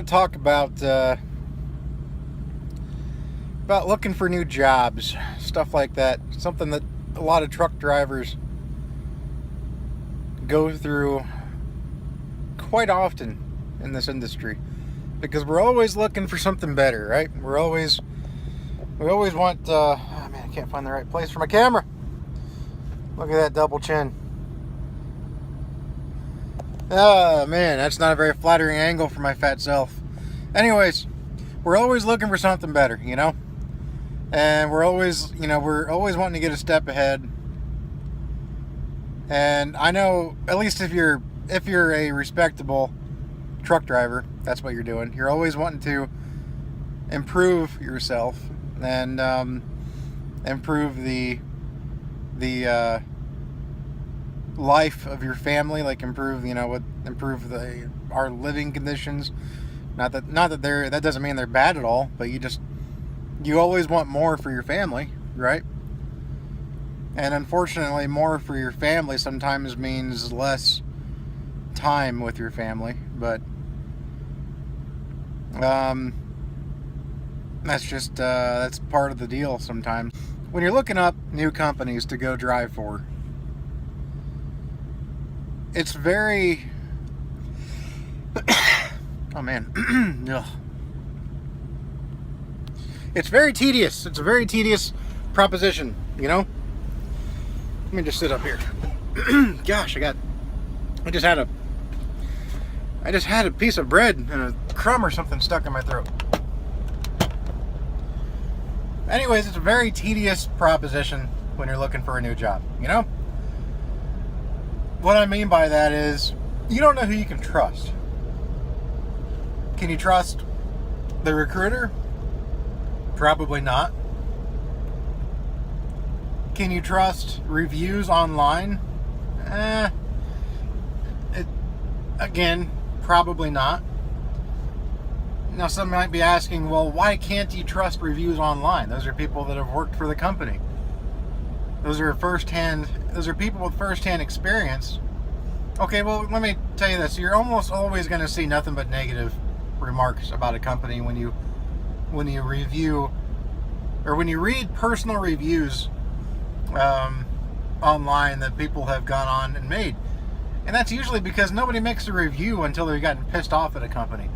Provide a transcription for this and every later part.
talk about looking for new jobs, stuff like that. Something that a lot of truck drivers go through quite often in this industry, because we're always looking for something better, right? We always want. Oh man, I can't find the right place for my camera. Look at that double chin. Oh man, that's not a very flattering angle for my fat self. Anyways, we're always looking for something better, and we're always wanting to get a step ahead. And I know, at least if you're a respectable truck driver, that's what you're doing. You're always wanting to improve yourself and improve the life of your family, like improve our living conditions. Not that that doesn't mean they're bad at all, but you always want more for your family, right? And unfortunately, more for your family sometimes means less time with your family, but that's part of the deal sometimes. When you're looking up new companies to go drive for, it's very oh man Ugh. It's very tedious. It's a very tedious proposition, Let me just sit up here. Gosh, I just had a piece of bread and a crumb or something stuck in my throat. Anyways, it's a very tedious proposition when you're looking for a new job, What I mean by that is, you don't know who you can trust. Can you trust the recruiter? Probably not. Can you trust reviews online? Again, probably not. Now, some might be asking, well, why can't you trust reviews online? Those are people that have worked for the company. Those are people with first-hand experience. Okay, well, let me tell you this. You're almost always going to see nothing but negative remarks about a company when you review, or when you read personal reviews online that people have gone on and made. And that's usually because nobody makes a review until they've gotten pissed off at a company.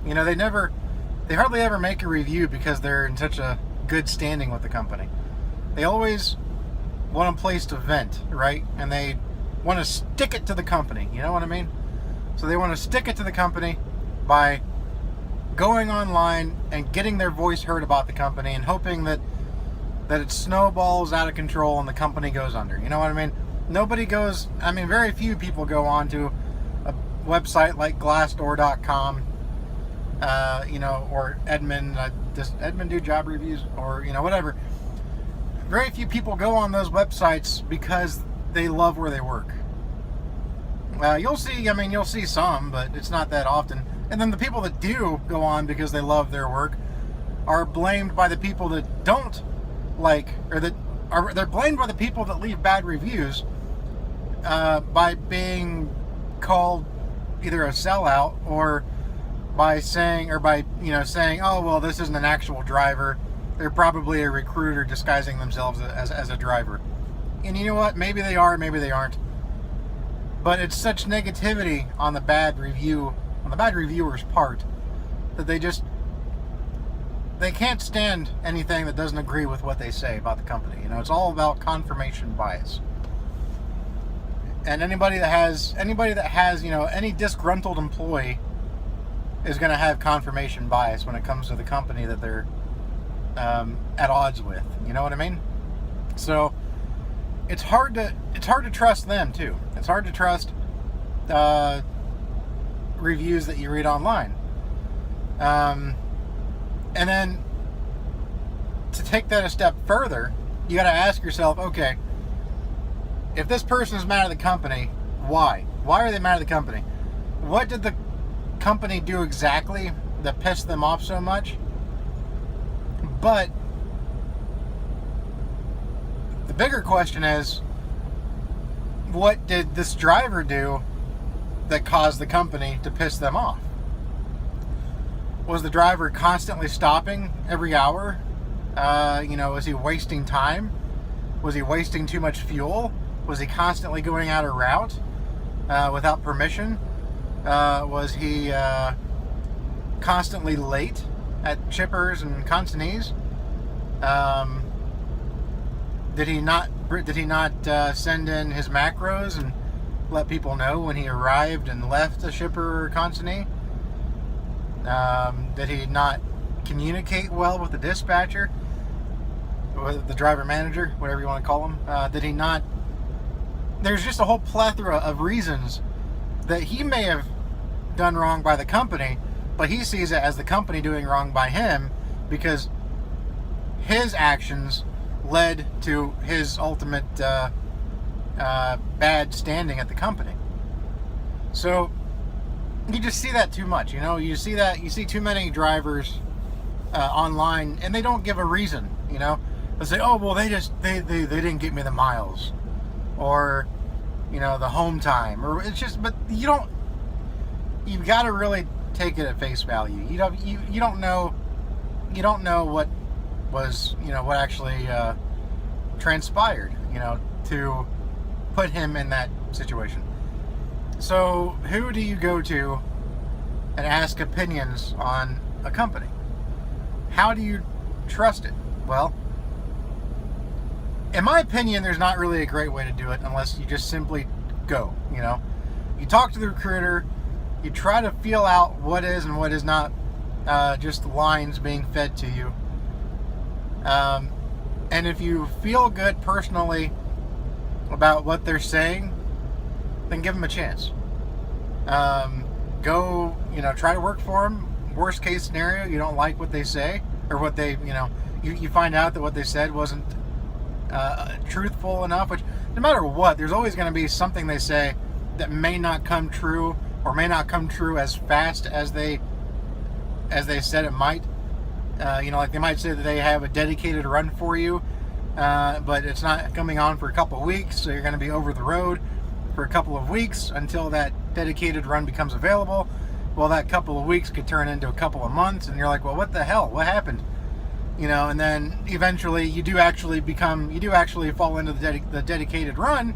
They hardly ever make a review because they're in such a good standing with the company. They always want a place to vent, right? And they want to stick it to the company, you know what I mean? So they want to stick it to the company by going online and getting their voice heard about the company and hoping that it snowballs out of control and the company goes under. You know what I mean? Very few people go on to a website like Glassdoor.com, or Edmund. Does Edmund do job reviews? Or, whatever. Very few people go on those websites because they love where they work. You'll see some, but it's not that often. And then the people that do go on because they love their work are blamed by the people that don't they're blamed by the people that leave bad reviews, by being called either a sellout or by saying, oh, well, this isn't an actual driver. They're probably a recruiter disguising themselves as a driver. And you know what? Maybe they are, maybe they aren't. But it's such negativity on the bad reviewer's part, that they can't stand anything that doesn't agree with what they say about the company. It's all about confirmation bias. And anybody that has any disgruntled employee is going to have confirmation bias when it comes to the company that they're at odds with. You know what I mean? So it's hard to trust them too. It's hard to trust reviews that you read online. And then to take that a step further, you got to ask yourself, okay, if this person is mad at the company, why? Why are they mad at the company? What did the company do exactly that pissed them off so much? But the bigger question is, what did this driver do that caused the company to piss them off? Was the driver constantly stopping every hour? Was he wasting time? Was he wasting too much fuel? Was he constantly going out of route without permission? Was he constantly late at chippers and consignees? Did he not send in his macros and let people know when he arrived and left a shipper or consignee? Did he not communicate well with the dispatcher, with the driver manager, whatever you want to call him? Did he not? There's just a whole plethora of reasons that he may have done wrong by the company, but he sees it as the company doing wrong by him because his actions led to his ultimate bad standing at the company. So you just see that too much, you see too many drivers online, and they don't give a reason. They say, oh well, they didn't get me the miles, or the home time, or it's just, but you've got to really take it at face value. You don't know what was, what actually transpired, to put him in that situation. So who do you go to and ask opinions on a company? How do you trust it? Well, in my opinion, there's not really a great way to do it unless you just simply go. You talk to the recruiter, you try to feel out what is and what is not just lines being fed to you. And if you feel good personally about what they're saying, then give them a chance. Go, try to work for them. Worst case scenario, you don't like what they say, or what they, you find out that what they said wasn't truthful enough, which no matter what, there's always going to be something they say that may not come true, or may not come true as fast as they said it might. Like they might say that they have a dedicated run for you, but it's not coming on for a couple of weeks, so you're going to be over the road for a couple of weeks until that dedicated run becomes available. Well, that couple of weeks could turn into a couple of months, and you're like, well, what the hell? What happened? And then eventually you do actually fall into the dedicated run.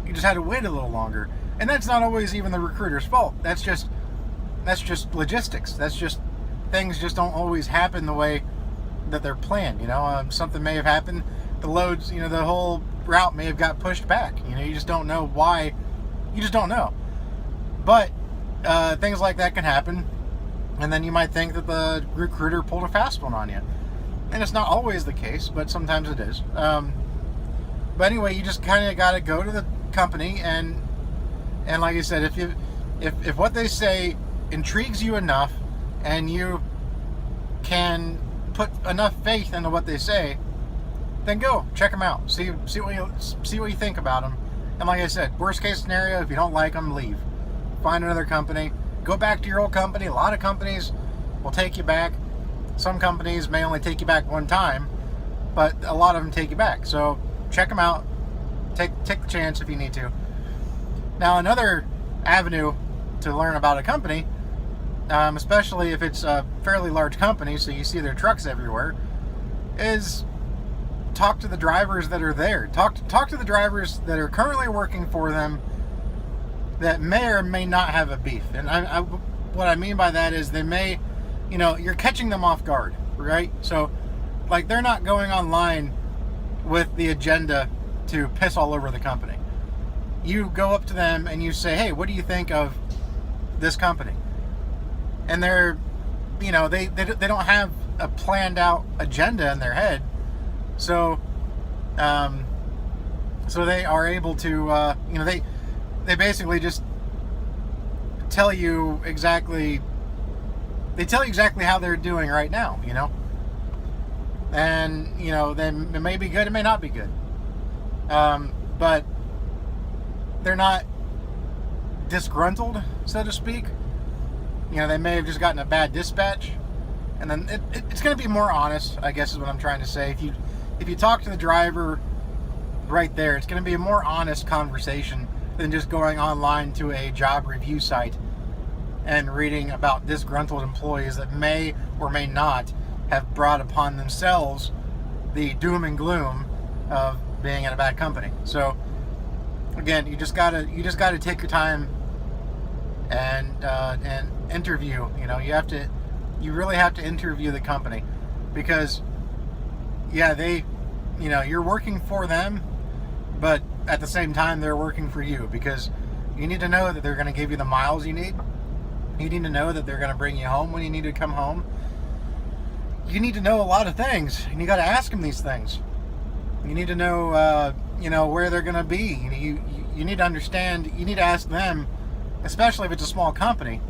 You just had to wait a little longer. And that's not always even the recruiter's fault. That's just logistics. That's just, things just don't always happen the way that they're planned. Something may have happened. The loads, the whole route may have got pushed back. You just don't know why. You just don't know. But things like that can happen. And then you might think that the recruiter pulled a fast one on you. And it's not always the case, but sometimes it is. But anyway, you just kind of got to go to the company, and like I said, if what they say intrigues you enough, and you can put enough faith into what they say, then go check them out. See what you think about them. And like I said, worst case scenario, if you don't like them, leave. Find another company. Go back to your old company. A lot of companies will take you back. Some companies may only take you back one time, but a lot of them take you back. So check them out. Take the chance if you need to. Now, another avenue to learn about a company, especially if it's a fairly large company, so you see their trucks everywhere, is talk to the drivers that are there. Talk to the drivers that are currently working for them that may or may not have a beef. And what I mean by that is they may, you're catching them off guard, right? So, like, they're not going online with the agenda to piss all over the company. You go up to them and you say, hey, what do you think of this company? And they're, they don't have a planned out agenda in their head. So they are able to, they basically just tell you exactly how they're doing right now, and, it may be good, it may not be good. But they're not disgruntled, so to speak. They may have just gotten a bad dispatch, and then it's going to be more honest, I guess is what I'm trying to say. If you talk to the driver right there, it's going to be a more honest conversation than just going online to a job review site and reading about disgruntled employees that may or may not have brought upon themselves the doom and gloom of being in a bad company. So again, you just gotta take your time and interview. You really have to interview the company, because you're working for them, but at the same time they're working for you, because you need to know that they're going to give you the miles you need. You need to know that they're going to bring you home when you need to come home. You need to know a lot of things, and you got to ask them these things. You need to know, where they're going to be. You need to understand. You need to ask them, especially if it's a small company.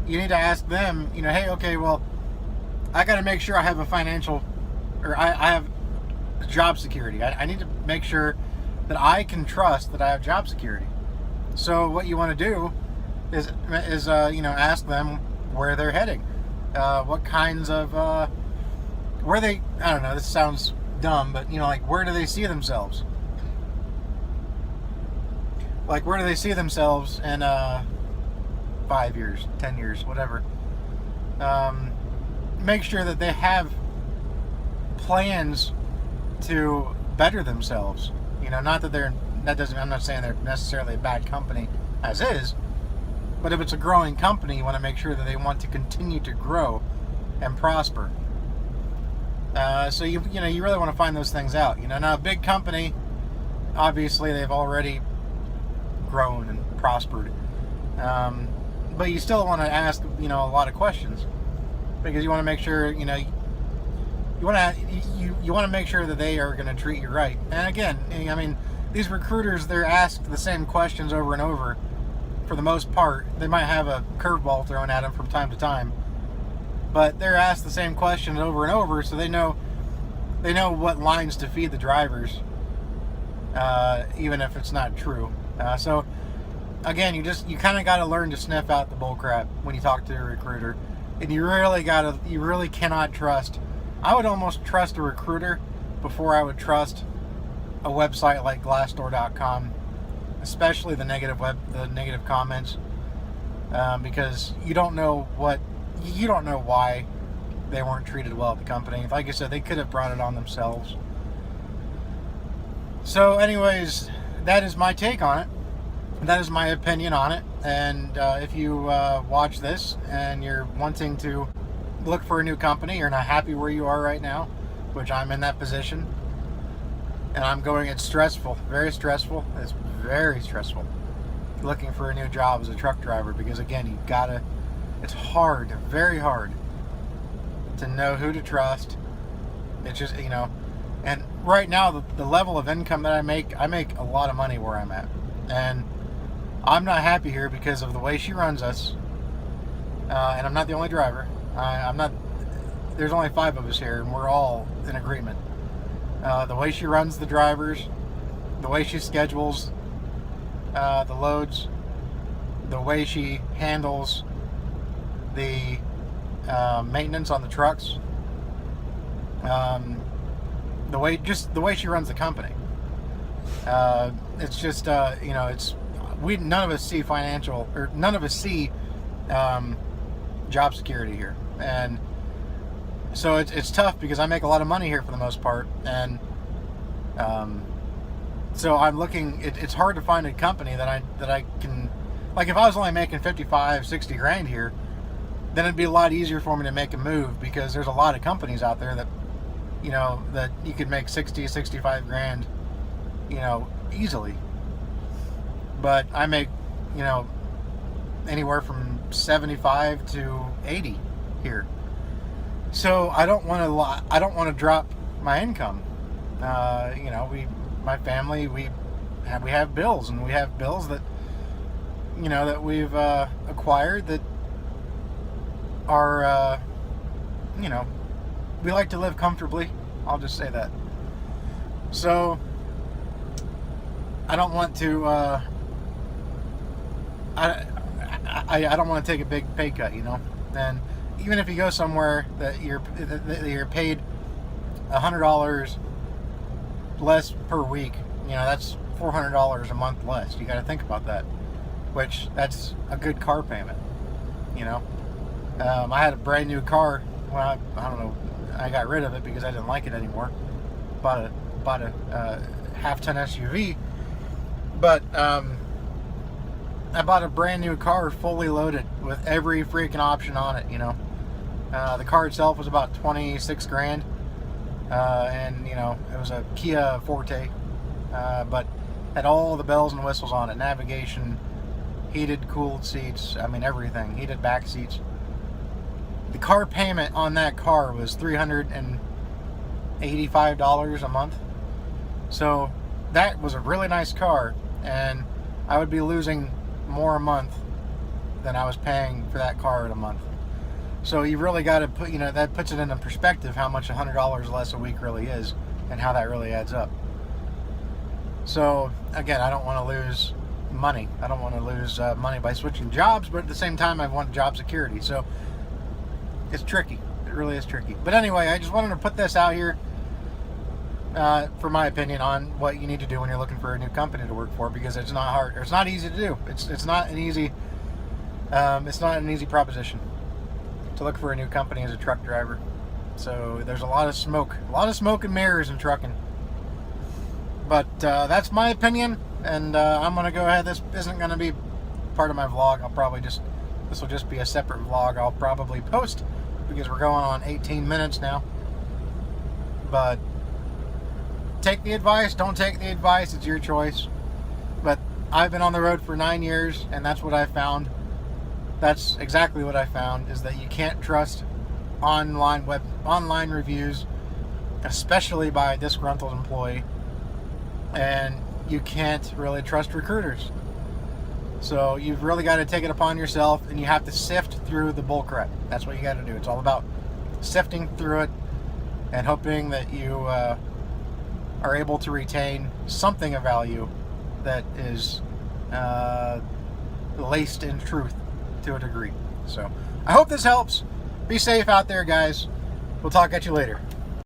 You need to ask them, hey, okay, well, I got to make sure I have I have job security. I need to make sure that I can trust that I have job security. So what you want to do is ask them where they're heading, what kinds of where they. I don't know. This sounds dumb, but where do they see themselves? Like, where do they see themselves in 5 years, 10 years, whatever? Make sure that they have plans to better themselves. Not that I'm not saying they're necessarily a bad company as is, but if it's a growing company, you want to make sure that they want to continue to grow and prosper. So you really want to find those things out. Now a big company, obviously they've already grown and prospered, but you still want to ask a lot of questions, because you want to make sure you want to make sure that they are going to treat you right. And again, these recruiters, they're asked the same questions over and over. For the most part, they might have a curveball thrown at them from time to time, but they're asked the same questions over and over, so they know what lines to feed the drivers, even if it's not true. So again, you kind of got to learn to sniff out the bull crap when you talk to a recruiter, and you really cannot trust. I would almost trust a recruiter before I would trust a website like Glassdoor.com, especially the negative comments, because you don't know why they weren't treated well at the company. Like I said, they could have brought it on themselves. So anyways, that is my take on it. That is my opinion on it. And if you watch this and you're wanting to look for a new company, you're not happy where you are right now, which I'm in that position, and it's stressful, very stressful. It's very stressful looking for a new job as a truck driver, because again, it's hard, very hard to know who to trust. It's just, and right now the level of income that I make a lot of money where I'm at, and I'm not happy here because of the way she runs us. And I'm not the only driver. There's only 5 of us here, and we're all in agreement. The way she runs the drivers, the way she schedules the loads, the way she handles the maintenance on the trucks, the way she runs the company. It's just none of us see job security here, and so it's tough, because I make a lot of money here for the most part, and so I'm looking. It's hard to find a company that I can, like, if I was only making 55, 60 grand here, then it'd be a lot easier for me to make a move, because there's a lot of companies out there that that you could make 60, 65 grand, easily. But I make anywhere from 75 to 80 here. So I don't want to drop my income. My family, we have bills, and we have bills that that we've acquired that are we like to live comfortably. I'll just say that. So I don't want to. I don't want to take a big pay cut, And even if you go somewhere that you're paid $100 less per week, that's $400 a month less. You got to think about that, which that's a good car payment. you know. I had a brand new car when I don't know, I got rid of it because I didn't like it anymore. Bought a half-ton SUV, but I bought a brand new car fully loaded with every freaking option on it, you know. The car itself was about 26 grand, and you know, it was a Kia Forte, but had all the bells and whistles on it: navigation, heated, cooled seats. I mean, everything. Heated back seats. The car payment on that car was $385 a month. So that was a really nice car, and I would be losing more a month than I was paying for that car in a month. So you really got to put, you know, that puts it into perspective how much $100 less a week really is, and how that really adds up. So again, I don't want to lose money. I don't want to lose money by switching jobs, but at the same time, I want job security. So it's tricky. It really is tricky. But anyway, I just wanted to put this out here for my opinion on what you need to do when you're looking for a new company to work for, because it's not hard. It's not easy to do. It's not an easy proposition to look for a new company as a truck driver. So there's a lot of smoke and mirrors in trucking. But that's my opinion, and I'm gonna go ahead. This isn't gonna be part of my vlog. This will just be a separate vlog I'll probably post, because we're going on 18 minutes now. But take the advice, don't take the advice, it's your choice. But I've been on the road for 9 years, and that's what I found. That's exactly what I found, is that you can't trust online reviews, especially by a disgruntled employee, and you can't really trust recruiters. So you've really got to take it upon yourself, and you have to sift through the bullcrap. That's what you got to do. It's all about sifting through it and hoping that you are able to retain something of value that is laced in truth to a degree. So I hope this helps. Be safe out there, guys. We'll talk at you later.